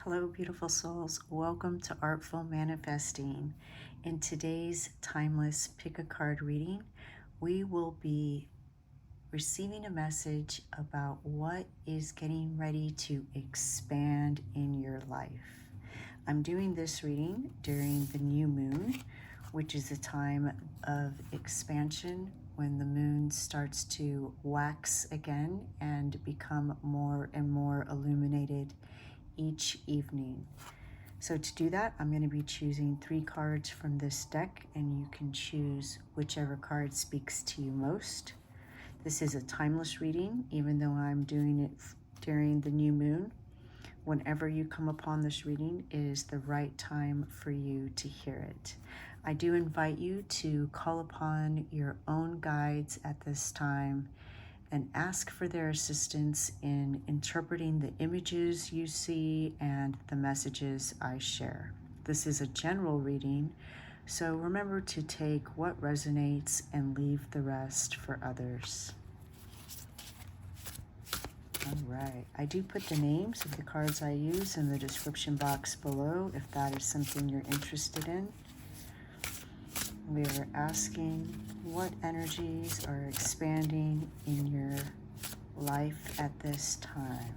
Hello, beautiful souls. Welcome to Artful Manifesting. In today's timeless pick a card reading, we will be receiving a message about what is getting ready to expand in your life. I'm doing this reading during the new moon, which is a time of expansion when the moon starts to wax again and become more and more illuminated each evening. So to do that, I'm going to be choosing 3 cards from this deck, and you can choose whichever card speaks to you most. This is a timeless reading, even though I'm doing it during the new moon. Whenever you come upon this reading is the right time for you to hear it. I do invite you to call upon your own guides at this time and ask for their assistance in interpreting the images you see and the messages I share. This is a general reading, so remember to take what resonates and leave the rest for others. All right, I do put the names of the cards I use in the description box below if that is something you're interested in. We are asking what energies are expanding in your life at this time.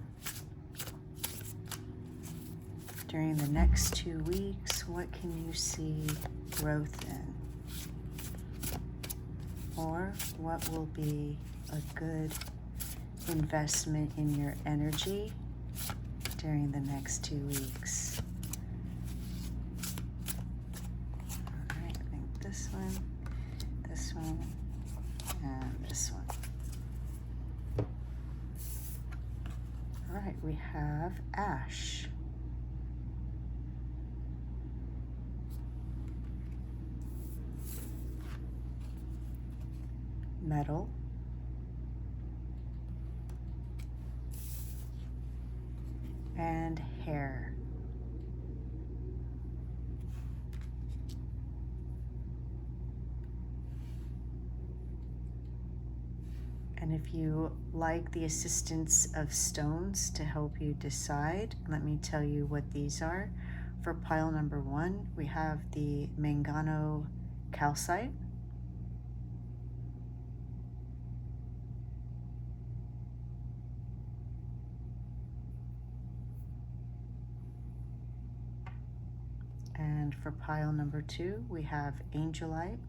During the next 2 weeks, what can you see growth in? Or what will be a good investment in your energy during the next 2 weeks? This one, and this one. All right, we have ash, metal, and Hare. And if you like the assistance of stones to help you decide, let me tell you what these are. For pile number 1, we have the Mangano calcite, and for pile number 2, we have angelite,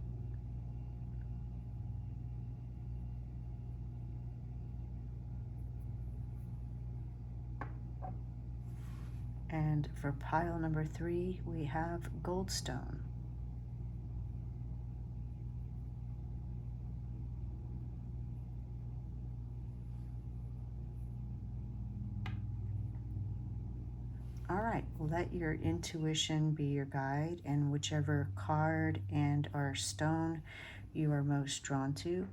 and for pile number 3, we have goldstone. All right, let your intuition be your guide, and whichever card and or stone you are most drawn to,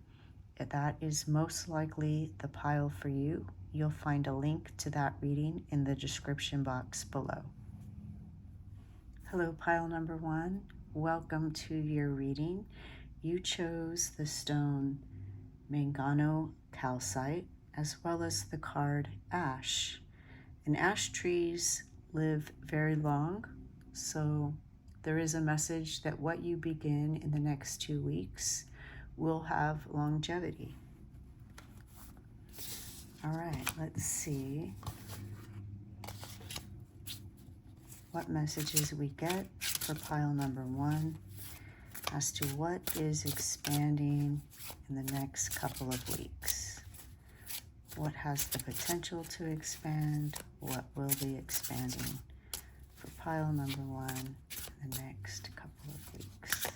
that is most likely the pile for you. You'll find a link to that reading in the description box below. Hello, pile number 1. Welcome to your reading. You chose the stone Mangano calcite as well as the card ash. And ash trees live very long, so there is a message that what you begin in the next 2 weeks will have longevity. All right, let's see what messages we get for pile number 1 as to what is expanding in the next couple of weeks. What has the potential to expand? What will be expanding for pile number 1 in the next couple of weeks?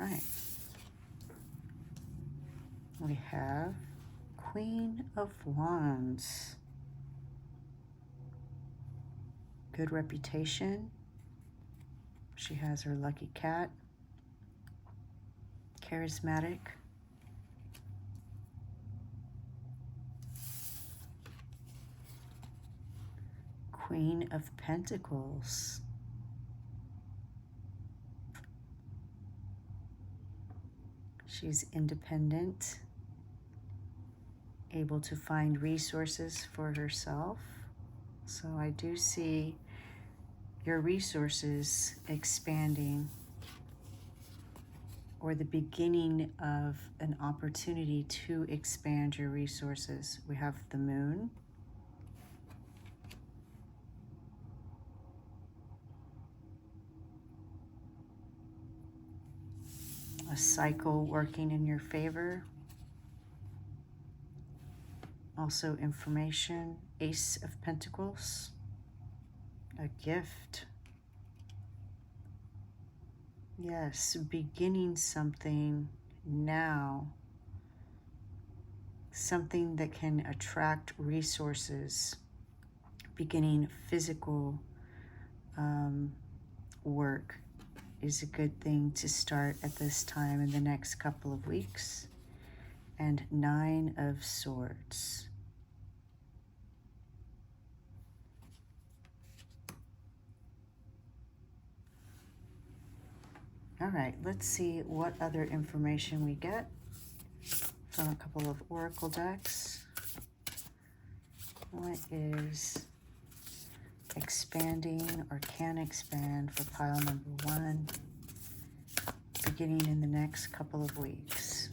Right. We have Queen of Wands. Good reputation. She has her lucky cat. charismatic. Queen of Pentacles. She's independent, able to find resources for herself. So I do see your resources expanding, or the beginning of an opportunity to expand your resources. We have the moon. A cycle working in your favor. Also information, Ace of Pentacles. A gift. Yes, beginning something now. Something that can attract resources. Beginning physical work is a good thing to start at this time in the next couple of weeks. And 9 of Swords. All right, let's see what other information we get from a couple of oracle decks. What is expanding or can expand for pile number 1, beginning in the next couple of weeks?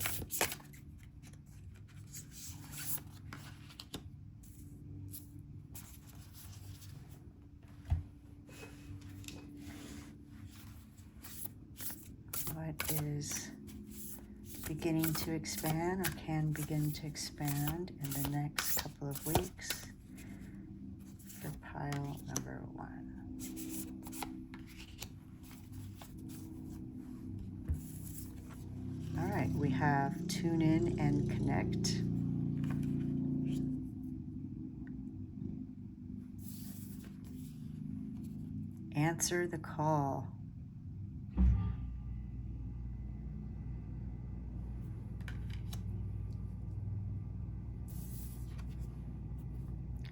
What is beginning to expand or can begin to expand in the next couple of weeks for pile number 1? All right, we have tune in and connect. Answer the call.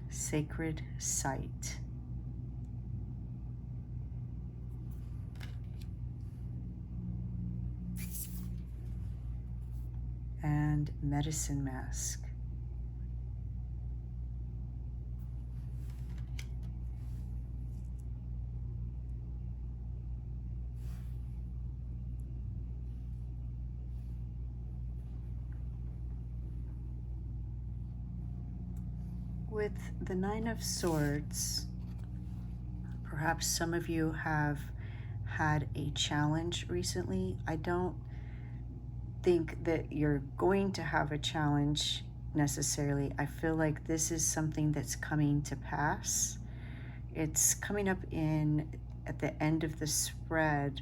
Sacred site. And medicine mask. With the 9 of Swords, perhaps some of you have had a challenge recently. I don't think that you're going to have a challenge necessarily. I feel like this is something that's coming to pass. It's coming up at the end of the spread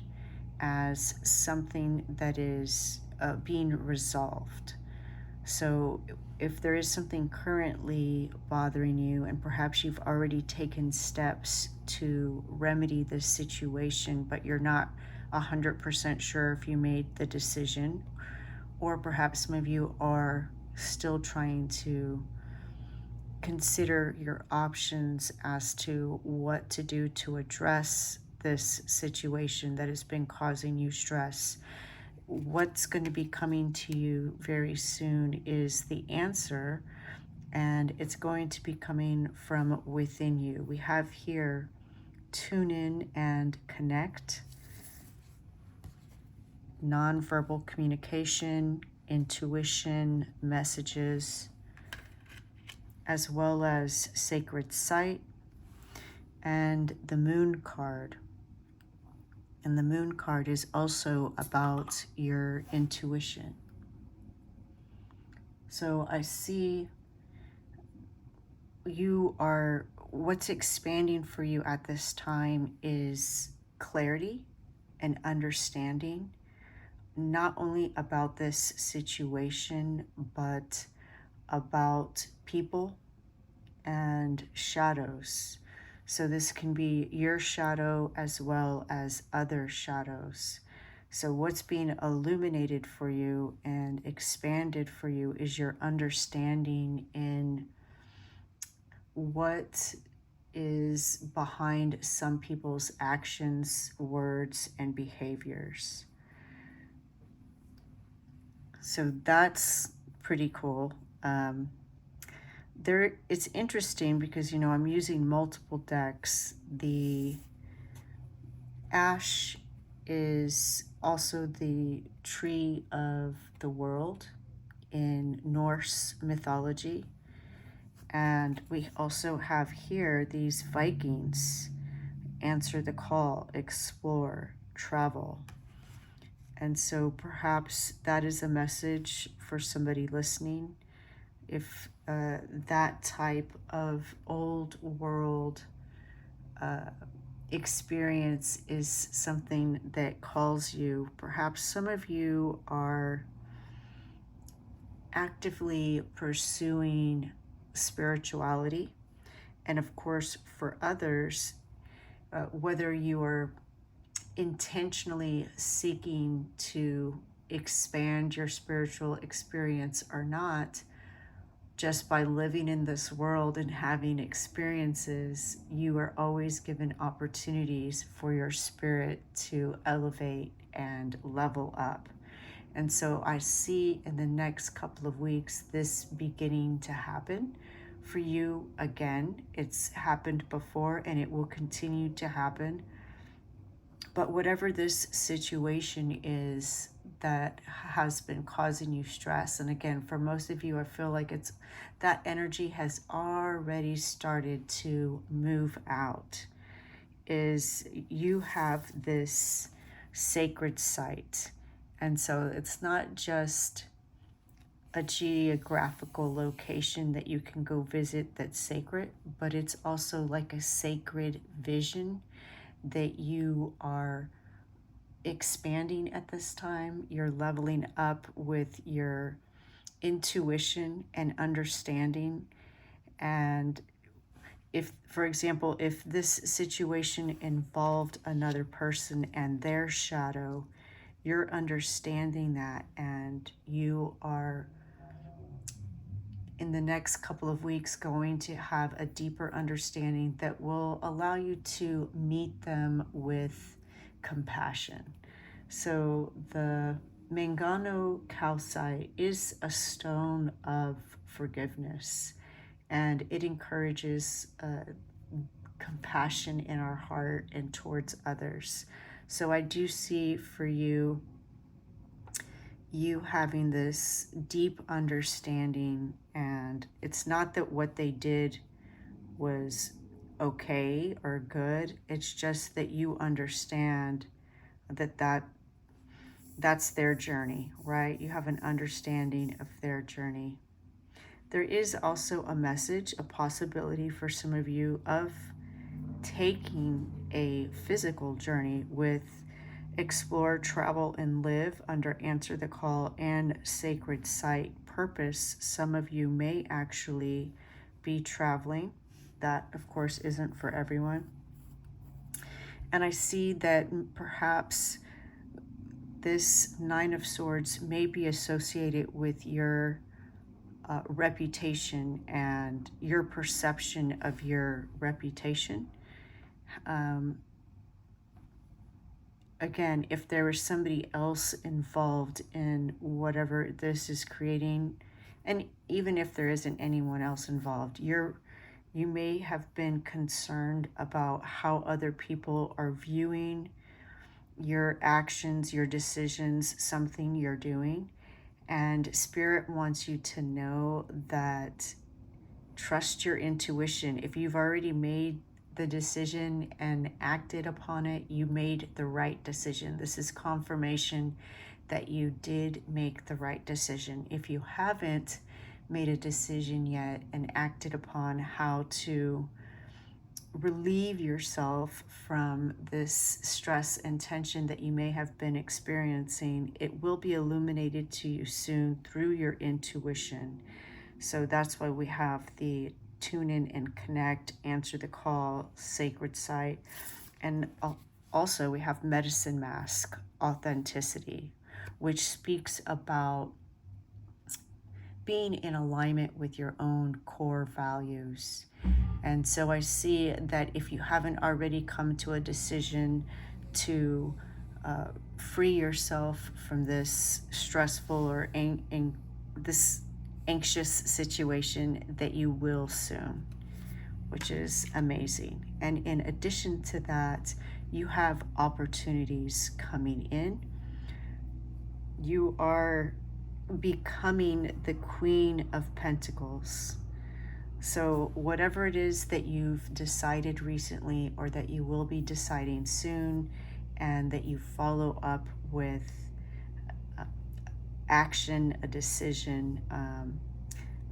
as something that is being resolved. So if there is something currently bothering you, and perhaps you've already taken steps to remedy this situation, but you're not 100% sure if you made the decision, or perhaps some of you are still trying to consider your options as to what to do to address this situation that has been causing you stress. What's going to be coming to you very soon is the answer, and it's going to be coming from within you. We have here tune in and connect, nonverbal communication, intuition, messages, as well as sacred site, and the moon card. And the moon card is also about your intuition. So I see what's expanding for you at this time is clarity and understanding, not only about this situation, but about people and shadows. So this can be your shadow as well as other shadows. So what's being illuminated for you and expanded for you is your understanding in what is behind some people's actions, words, and behaviors. So that's pretty cool. It's interesting because, I'm using multiple decks. The ash is also the tree of the world in Norse mythology. And we also have here these Vikings: answer the call, explore, travel. And so perhaps that is a message for somebody listening. If that type of old world experience is something that calls you, perhaps some of you are actively pursuing spirituality. And of course, for others, whether you are intentionally seeking to expand your spiritual experience or not, just by living in this world and having experiences, you are always given opportunities for your spirit to elevate and level up. And so I see in the next couple of weeks this beginning to happen for you again. It's happened before and it will continue to happen. But whatever this situation is that has been causing you stress, and again, for most of you, I feel like it's that energy has already started to move out, is you have this sacred site. And so it's not just a geographical location that you can go visit that's sacred, but it's also like a sacred vision that you are expanding at this time. You're leveling up with your intuition and understanding. And if, for example, if this situation involved another person and their shadow, you're understanding that, and you are in the next couple of weeks going to have a deeper understanding that will allow you to meet them with compassion. So the Mangano calcite is a stone of forgiveness, and it encourages compassion in our heart and towards others. So I do see for you having this deep understanding, and it's not that what they did was okay or good, it's just that you understand that that's their journey, right? You have an understanding of their journey. There is also a message, a possibility for some of you of taking a physical journey with explore, travel, and live under answer the call and sacred site purpose. Some of you may actually be traveling. That, of course, isn't for everyone. And I see that perhaps this Nine of Swords may be associated with your reputation and your perception of your reputation. Again, if there is somebody else involved in whatever this is creating, and even if there isn't anyone else involved, you may have been concerned about how other people are viewing your actions, your decisions, something you're doing. And Spirit wants you to know that trust your intuition. If you've already made the decision and acted upon it, you made the right decision. This is confirmation that you did make the right decision. If you haven't made a decision yet and acted upon how to relieve yourself from this stress and tension that you may have been experiencing, it will be illuminated to you soon through your intuition. So that's why we have the tune in and connect, answer the call, sacred site. And also we have medicine mask authenticity, which speaks about being in alignment with your own core values. And so I see that if you haven't already come to a decision to free yourself from this stressful or this anxious situation, that you will soon, which is amazing. And in addition to that, you have opportunities coming in. You are becoming the Queen of Pentacles. So whatever it is that you've decided recently, or that you will be deciding soon, and that you follow up with action, a decision,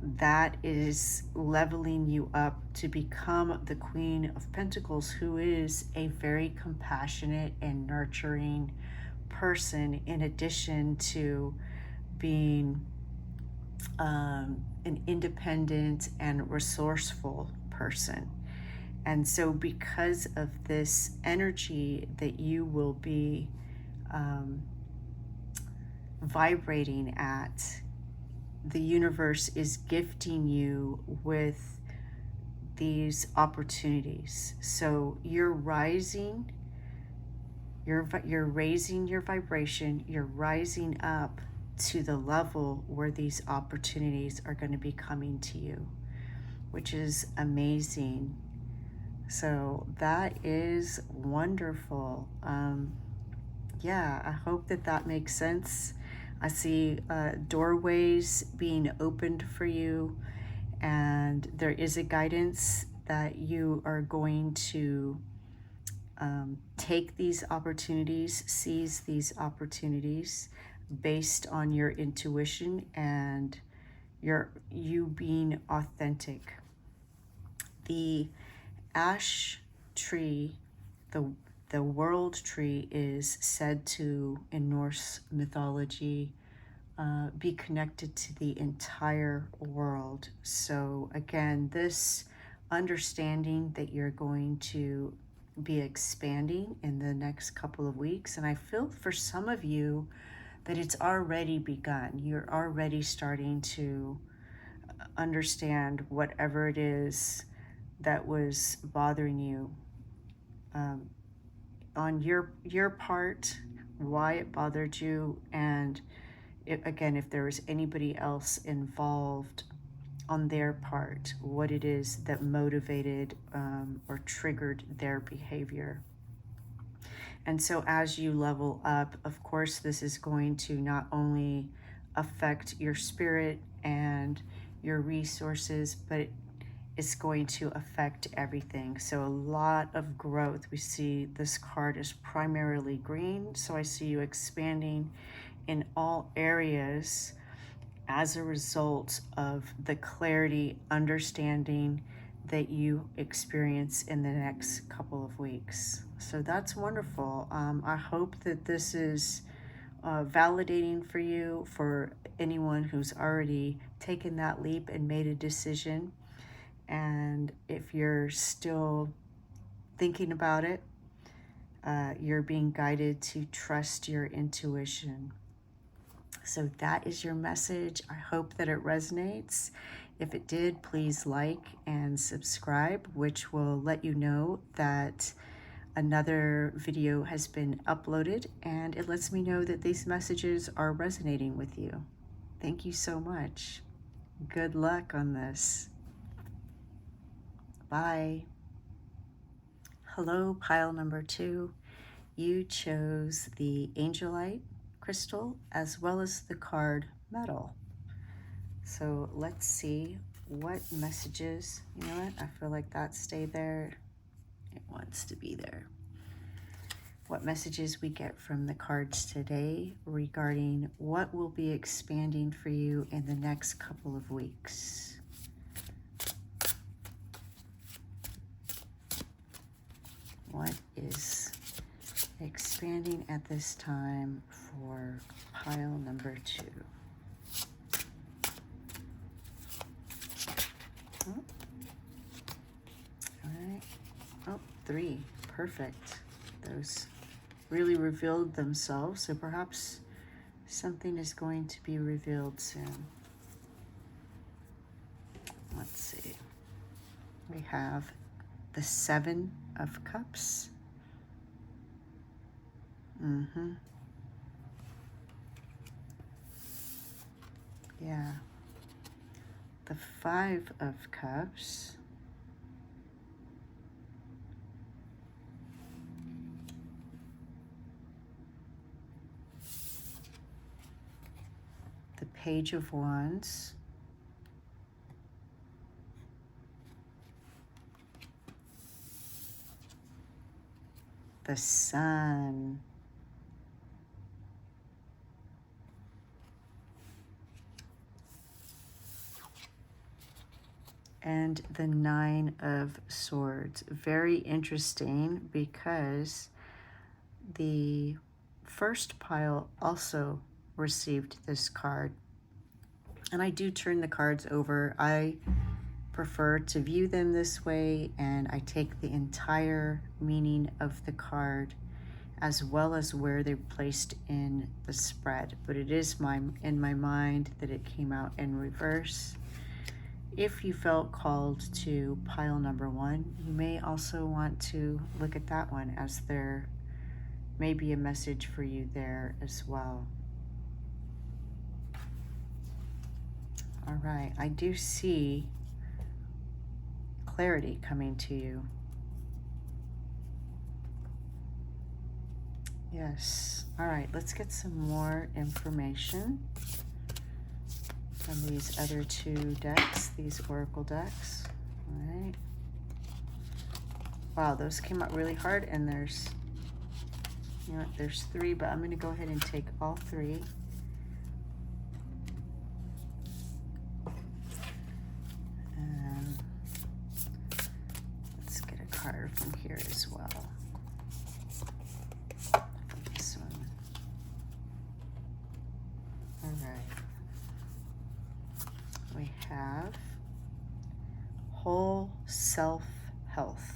that is leveling you up to become the Queen of Pentacles, who is a very compassionate and nurturing person, in addition to being an independent and resourceful person. And so because of this energy that you will be vibrating at, the universe is gifting you with these opportunities. So you're rising, you're raising your vibration, you're rising up to the level where these opportunities are going to be coming to you, which is amazing. So that is wonderful. Yeah, I hope that that makes sense. I see doorways being opened for you, and there is a guidance that you are going to take these opportunities, seize these opportunities based on your intuition and you being authentic. The ash tree, the world tree, is said to, in Norse mythology, be connected to the entire world. So again, this understanding that you're going to be expanding in the next couple of weeks, and I feel for some of you that it's already begun. You're already starting to understand whatever it is that was bothering you, on your part, why it bothered you, and again, if there was anybody else involved on their part, what it is that motivated or triggered their behavior. And so as you level up, of course, this is going to not only affect your spirit and your resources, but it's going to affect everything. So a lot of growth. We see this card is primarily green, so I see you expanding in all areas as a result of the clarity, understanding that you experience in the next couple of weeks. So that's wonderful. I hope that this is validating for you, for anyone who's already taken that leap and made a decision. And if you're still thinking about it, you're being guided to trust your intuition. So that is your message. I hope that it resonates. If it did, please like and subscribe, which will let you know that another video has been uploaded, and it lets me know that these messages are resonating with you. Thank you so much. Good luck on this. Bye. Hello, pile number 2. You chose the Angelite crystal as well as the card Metal. So let's see what messages, you know what, I feel like that stayed there. It wants to be there. What messages we get from the cards today regarding what will be expanding for you in the next couple of weeks. What is expanding at this time for pile number 2? Oh. All right. Oh, 3. Perfect. Those really revealed themselves. So perhaps something is going to be revealed soon. Let's see. We have the Seven of Cups. Yeah. The Five of Cups. The Page of Wands. The Sun. And the Nine of Swords. Very interesting because the first pile also received this card. And I do turn the cards over. I prefer to view them this way, and I take the entire meaning of the card as well as where they're placed in the spread. But it is in my mind that it came out in reverse. If you felt called to pile number one, you may also want to look at that one, as there may be a message for you there as well. All right, I do see clarity coming to you. Yes. All right, let's get some more information from these other two decks, these oracle decks. All right. Wow, those came out really hard, and there's, you know what, there's three, but I'm going to go ahead and take all three. And let's get a card from here as well. This one. All right. We have whole self health.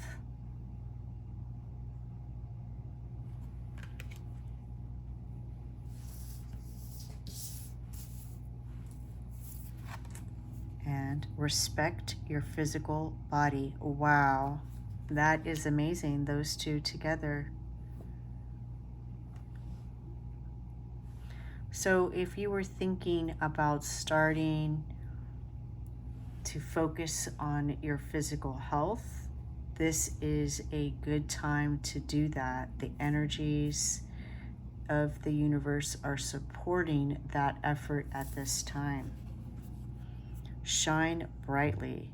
And respect your physical body. Wow, that is amazing, those two together. So if you were thinking about starting to focus on your physical health, this is a good time to do that. The energies of the universe are supporting that effort at this time. Shine brightly.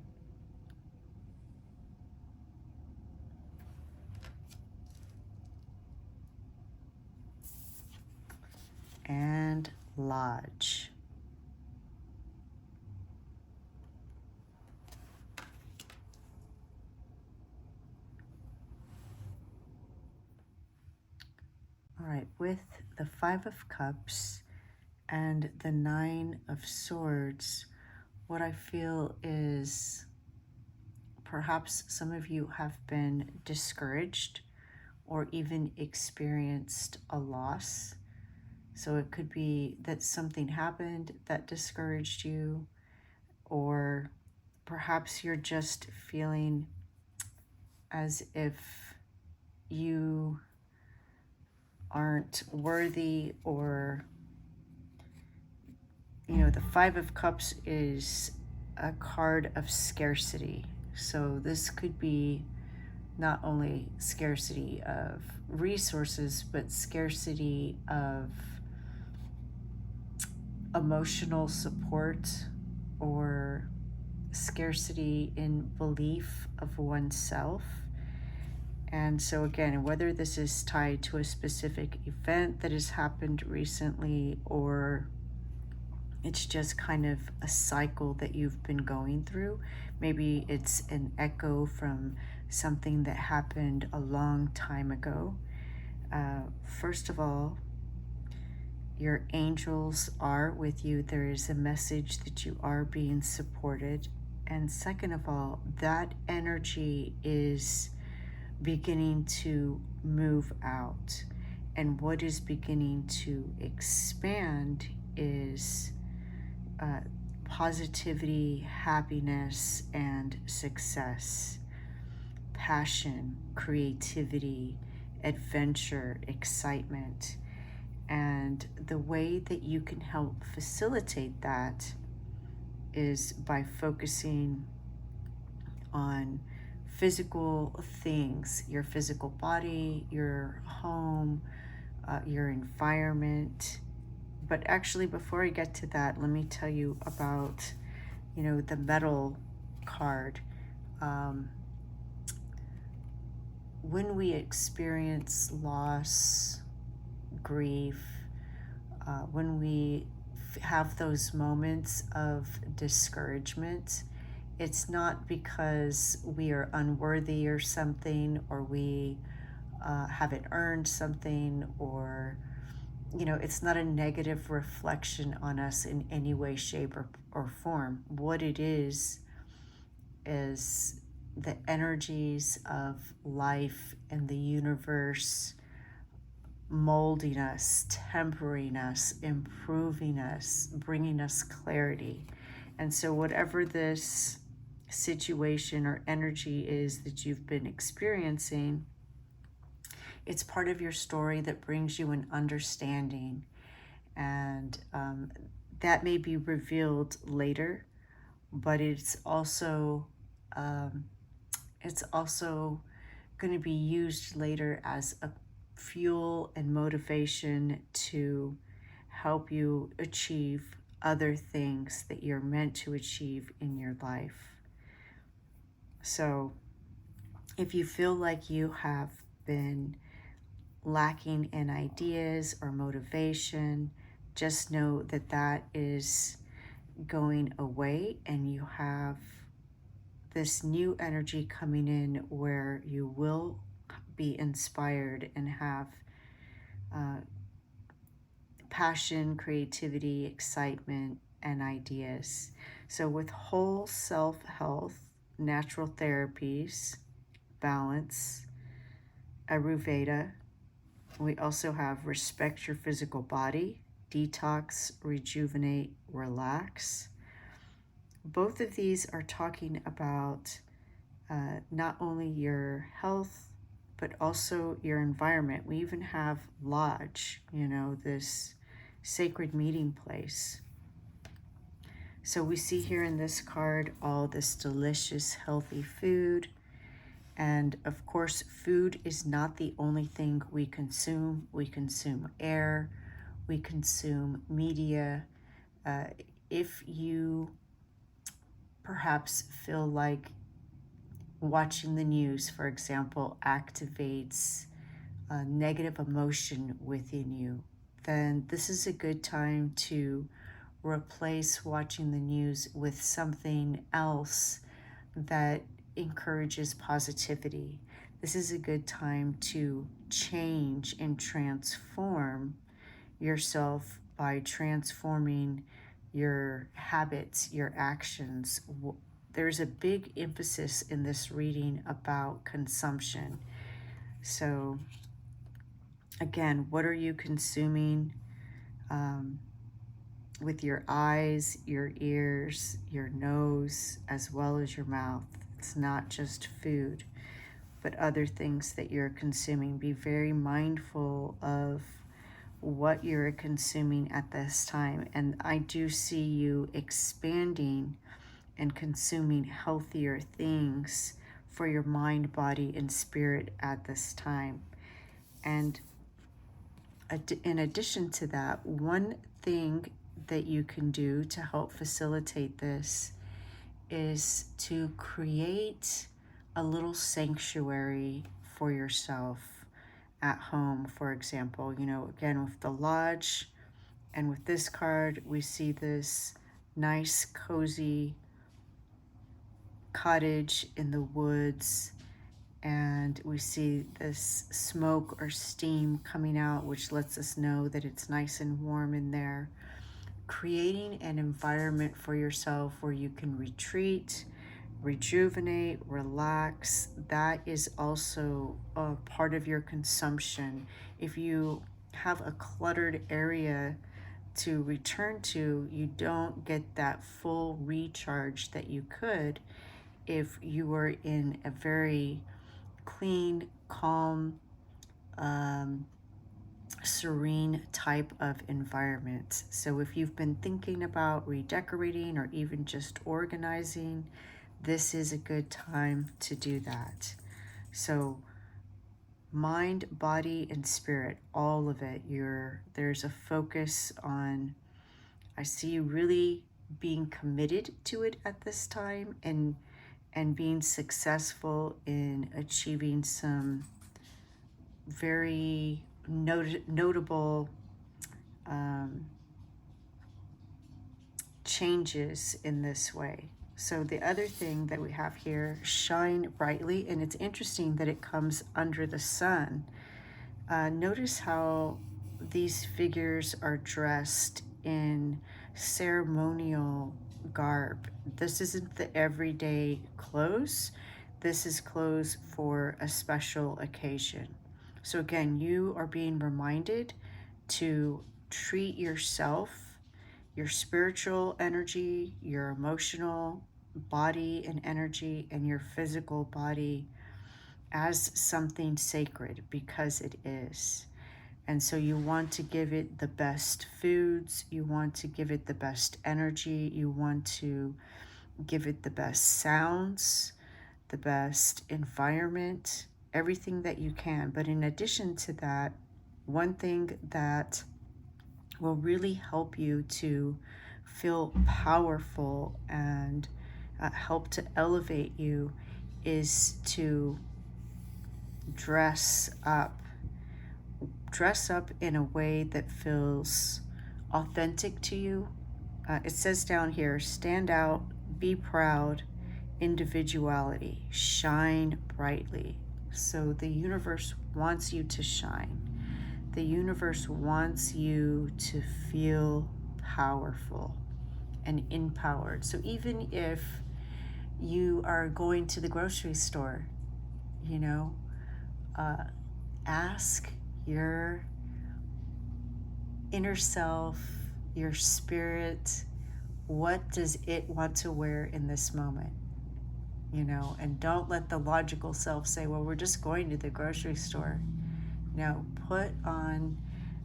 And lodge. All right, with the Five of Cups and the Nine of Swords, what I feel is perhaps some of you have been discouraged or even experienced a loss. So it could be that something happened that discouraged you, or perhaps you're just feeling as if you aren't worthy, or, you know, the Five of Cups is a card of scarcity. So this could be not only scarcity of resources, but scarcity of emotional support, or scarcity in belief of oneself. And so again, whether this is tied to a specific event that has happened recently, or it's just kind of a cycle that you've been going through. Maybe it's an echo from something that happened a long time ago. First of all, your angels are with you. There is a message that you are being supported. And second of all, that energy is beginning to move out. And what is beginning to expand is positivity, happiness, and success, passion, creativity, adventure, excitement. And the way that you can help facilitate that is by focusing on physical things, your physical body, your home, your environment. But actually, before I get to that, let me tell you about, the metal card. When we experience loss, grief, when we have those moments of discouragement, it's not because we are unworthy or something, or we haven't earned something, or it's not a negative reflection on us in any way, shape, or form. What it is the energies of life and the universe molding us, tempering us, improving us, bringing us clarity. And so whatever this situation or energy is that you've been experiencing, it's part of your story that brings you an understanding. And that may be revealed later, but it's also going to be used later as a fuel and motivation to help you achieve other things that you're meant to achieve in your life. So if you feel like you have been lacking in ideas or motivation, just know that that is going away, and you have this new energy coming in where you will be inspired and have passion, creativity, excitement, and ideas. So with whole self-health, natural therapies, balance, Ayurveda, we also have respect your physical body, detox, rejuvenate, relax. Both of these are talking about not only your health, but also your environment. We even have lodge, this sacred meeting place. So we see here in this card all this delicious, healthy food. And of course, food is not the only thing we consume. We consume air, we consume media. If you perhaps feel like watching the news, for example, activates a negative emotion within you, then this is a good time to replace watching the news with something else that encourages positivity. This is a good time to change and transform yourself by transforming your habits, your actions. There's a big emphasis in this reading about consumption. So again, what are you consuming with your eyes, your ears, your nose, as well as your mouth? It's not just food, but other things that you're consuming. Be very mindful of what you're consuming at this time. And I do see you expanding and consuming healthier things for your mind, body, and spirit at this time. And in addition to that, one thing that you can do to help facilitate this is to create a little sanctuary for yourself at home, for example. Again, with the lodge and with this card, we see this nice, cozy cottage in the woods, and we see this smoke or steam coming out, which lets us know that it's nice and warm in there. Creating an environment for yourself where you can retreat, rejuvenate, relax. That is also a part of your consumption. If you have a cluttered area to return to, you don't get that full recharge that you could if you were in a very clean, calm, serene type of environment. So if you've been thinking about redecorating or even just organizing, this is a good time to do that. So mind, body, and spirit, all of it, there's a focus on, I see you really being committed to it at this time, and being successful in achieving some very notable changes in this way. So the other thing that we have here, shine brightly, and it's interesting that it comes under the sun. Notice how these figures are dressed in ceremonial garb. This isn't the everyday clothes. This is clothes for a special occasion. So again, you are being reminded to treat yourself, your spiritual energy, your emotional body and energy, and your physical body as something sacred, because it is. And so you want to give it the best foods, you want to give it the best energy, you want to give it the best sounds, the best environment, everything that you can. But in addition to that, one thing that will really help you to feel powerful and help to elevate you is to dress up in a way that feels authentic to you. It says down here, stand out, be proud, individuality, shine brightly. So the universe wants you to shine. The universe wants you to feel powerful and empowered. So even if you are going to the grocery store, ask your inner self, your spirit, what does it want to wear in this moment? And don't let the logical self say, well, we're just going to the grocery store. No, put on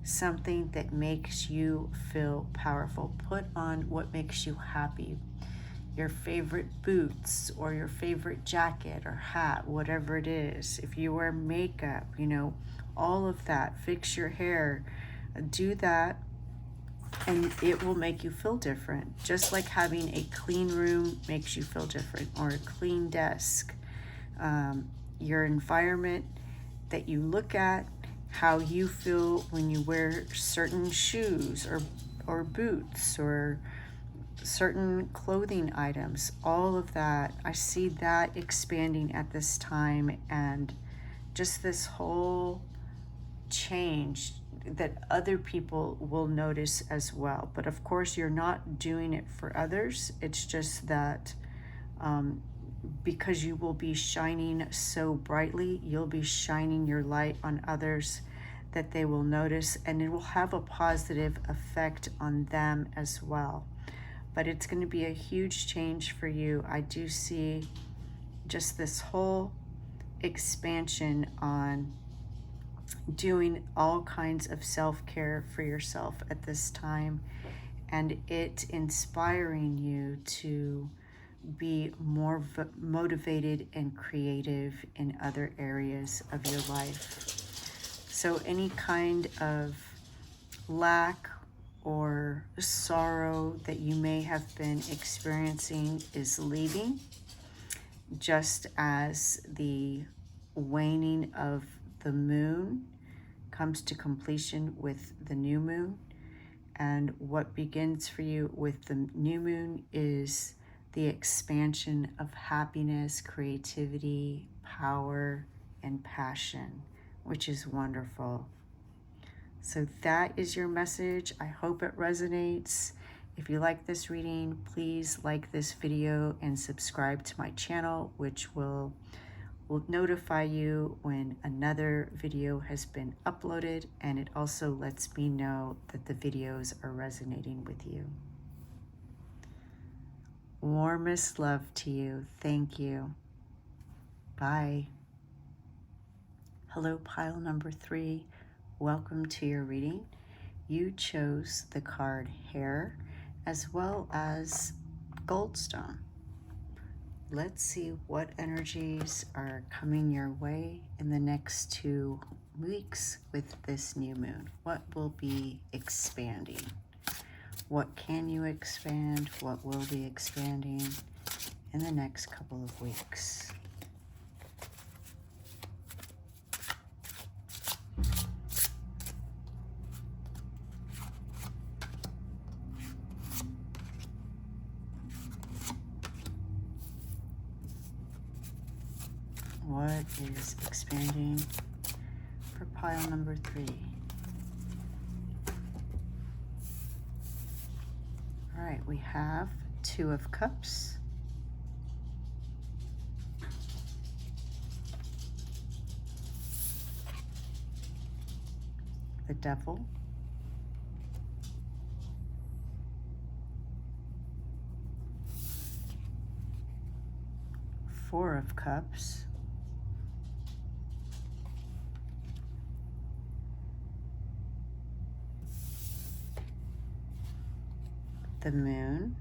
something that makes you feel powerful. Put on what makes you happy. Your favorite boots or your favorite jacket or hat, whatever it is. If you wear makeup, all of that. Fix your hair. Do that, and it will make you feel different. Just like having a clean room makes you feel different, or a clean desk. Your environment that you look at, how you feel when you wear certain shoes or boots or certain clothing items, all of that, I see that expanding at this time, and just this whole change that other people will notice as well. But of course, you're not doing it for others. It's just that because you will be shining so brightly, you'll be shining your light on others that they will notice, and it will have a positive effect on them as well. But it's going to be a huge change for you. I do see just this whole expansion on doing all kinds of self-care for yourself at this time, and it inspiring you to be more motivated and creative in other areas of your life. So any kind of lack or sorrow that you may have been experiencing is leaving, just as the waning of the moon comes to completion with the new moon. And what begins for you with the new moon is the expansion of happiness, creativity, power, and passion, which is wonderful. So that is your message. I hope it resonates. If you like this reading, please like this video and subscribe to my channel, which will notify you when another video has been uploaded, and it also lets me know that the videos are resonating with you. Warmest love to you. Thank you. Bye. Hello, pile number 3. Welcome to your reading. You chose the card Hare as well as Goldstone. Let's see what energies are coming your way in the next 2 weeks with this new moon. What will be expanding? What can you expand? What will be expanding in the next couple of weeks? What is expanding for pile number 3? All right, we have 2 of Cups, the Devil, 4 of Cups, the Moon.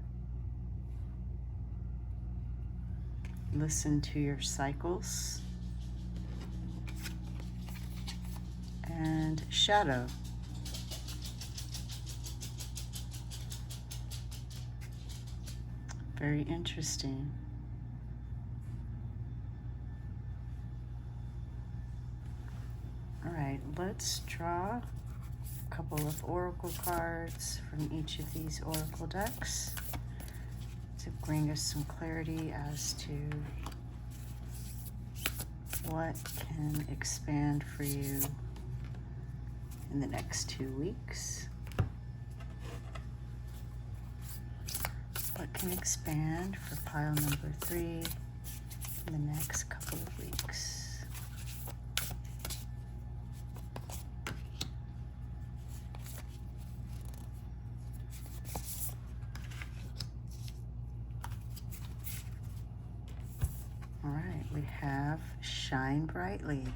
Listen to your cycles. And Shadow. Very interesting. All right, let's draw a couple of oracle cards from each of these oracle decks to bring us some clarity as to what can expand for you in the next 2 weeks. What can expand for pile number 3 in the next couple of weeks? All right, we have Shine Brightly.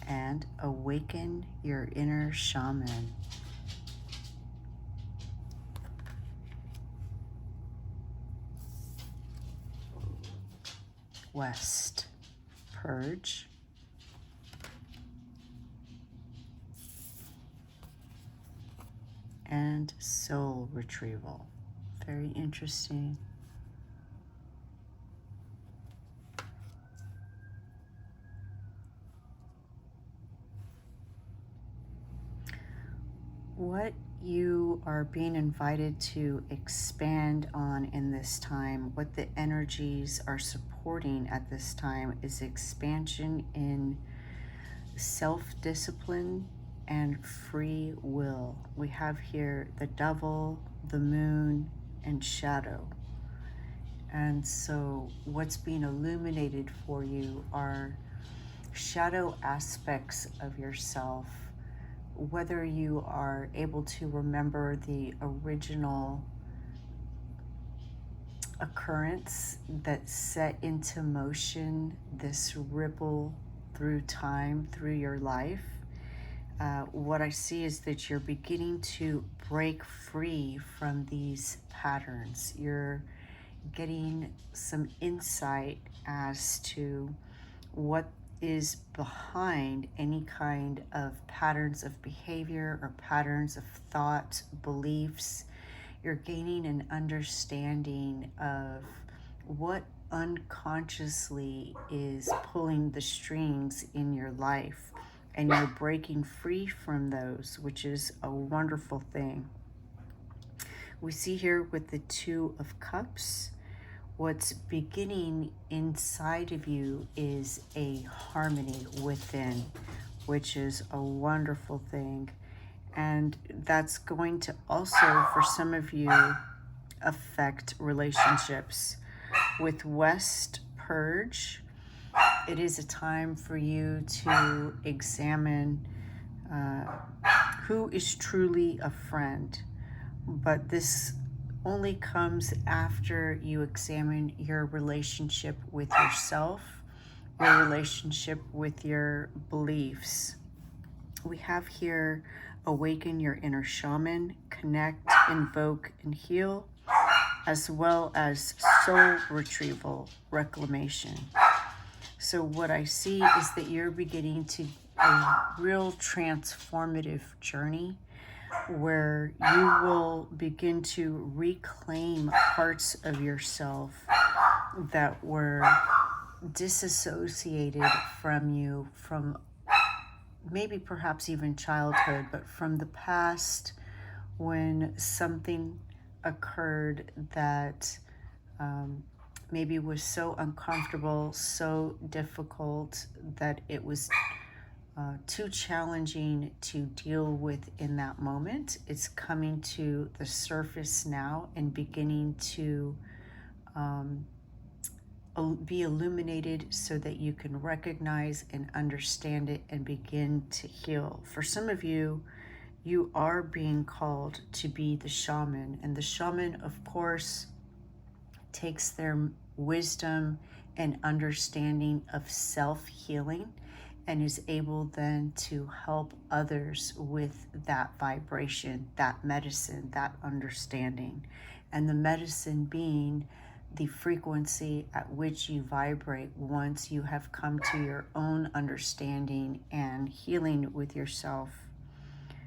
And Awaken Your Inner Shaman. West, Purge. And Soul Retrieval. Very interesting. What you are being invited to expand on in this time, what the energies are supporting at this time, is expansion in self-discipline and free will. We have here the Devil, the Moon, and Shadow. And so what's being illuminated for you are shadow aspects of yourself, whether you are able to remember the original occurrence that set into motion this ripple through time, through your life. What I see is that you're beginning to break free from these patterns. You're getting some insight as to what is behind any kind of patterns of behavior or patterns of thought, beliefs. You're gaining an understanding of what unconsciously is pulling the strings in your life, and you're breaking free from those, which is a wonderful thing. We see here with the 2 of Cups, what's beginning inside of you is a harmony within. which is a wonderful thing. And that's going to also, for some of you, affect relationships. With West Purge, it is a time for you to examine who is truly a friend. But this only comes after you examine your relationship with yourself, your relationship with your beliefs. We have here awaken your inner shaman, connect, invoke, and heal, as well as soul retrieval, reclamation. So what I see is that you're beginning to a real transformative journey where you will begin to reclaim parts of yourself that were disassociated from you, from maybe perhaps even childhood, but from the past, when something occurred that maybe was so uncomfortable, so difficult, that it was too challenging to deal with in that moment. It's coming to the surface now and beginning to be illuminated so that you can recognize and understand it and begin to heal. For some of you, you are being called to be the shaman, and the shaman, of course, takes their wisdom and understanding of self-healing and is able then to help others with that vibration, that medicine, that understanding. And the medicine being the frequency at which you vibrate once you have come to your own understanding and healing with yourself.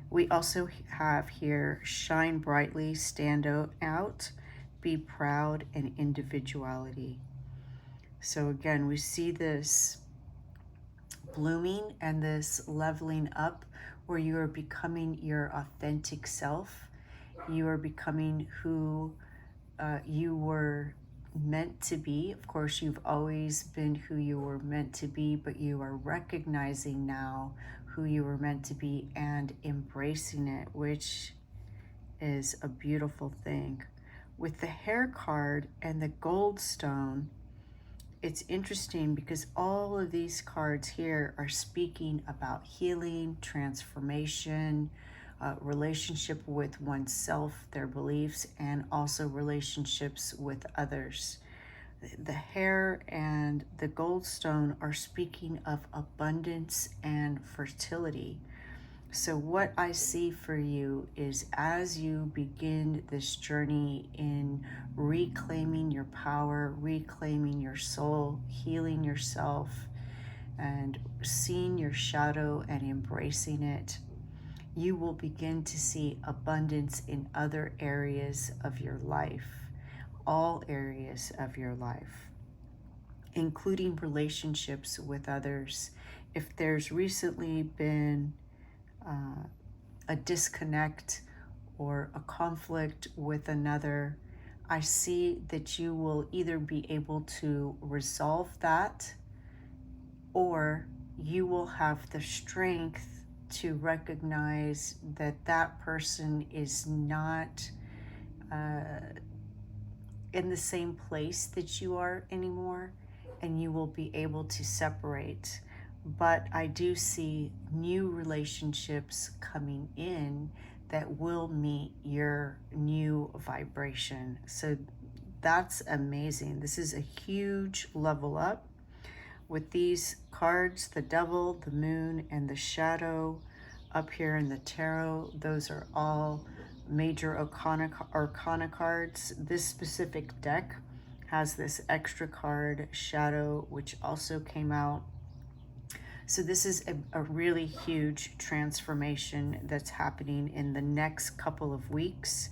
We also have here shine brightly, stand out, be proud, and individuality. So again, we see this blooming and this leveling up where you are becoming your authentic self. You are becoming who you were meant to be. Of course, you've always been who you were meant to be, but you are recognizing now who you were meant to be and embracing it, which is a beautiful thing. With the Hare card and the gold stone, it's interesting because all of these cards here are speaking about healing, transformation, relationship with oneself, their beliefs, and also relationships with others. The Hare and the gold stone are speaking of abundance and fertility. So what I see for you is as you begin this journey in reclaiming your power, reclaiming your soul, healing yourself, and seeing your shadow and embracing it, you will begin to see abundance in other areas of your life, all areas of your life, including relationships with others. If there's recently been a disconnect or a conflict with another, I see that you will either be able to resolve that, or you will have the strength to recognize that that person is not in the same place that you are anymore, and you will be able to separate. But I do see new relationships coming in that will meet your new vibration. So that's amazing. This is a huge level up. With these cards, the devil, the moon, and the shadow up here in the tarot, those are all major arcana cards. This specific deck has this extra card, shadow, which also came out. So this is a really huge transformation that's happening in the next couple of weeks,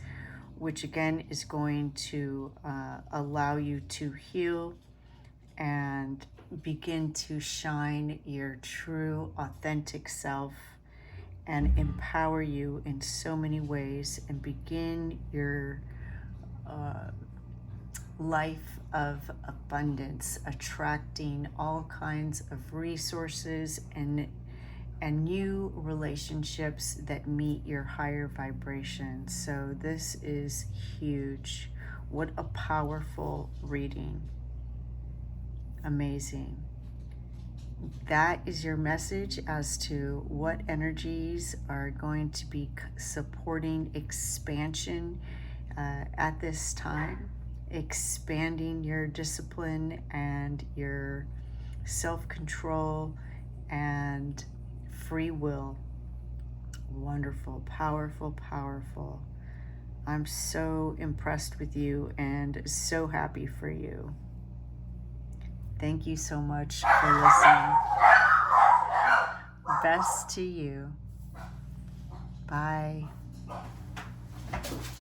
which again is going to allow you to heal and begin to shine your true, authentic self and empower you in so many ways and begin your life of abundance, attracting all kinds of resources and and new relationships that meet your higher vibration. So this is huge. What a powerful reading. Amazing. That is your message as to what energies are going to be supporting expansion at this time, expanding your discipline and your self-control and free will. Wonderful, powerful, powerful. I'm so impressed with you and so happy for you. Thank you so much for listening. Best to you. Bye.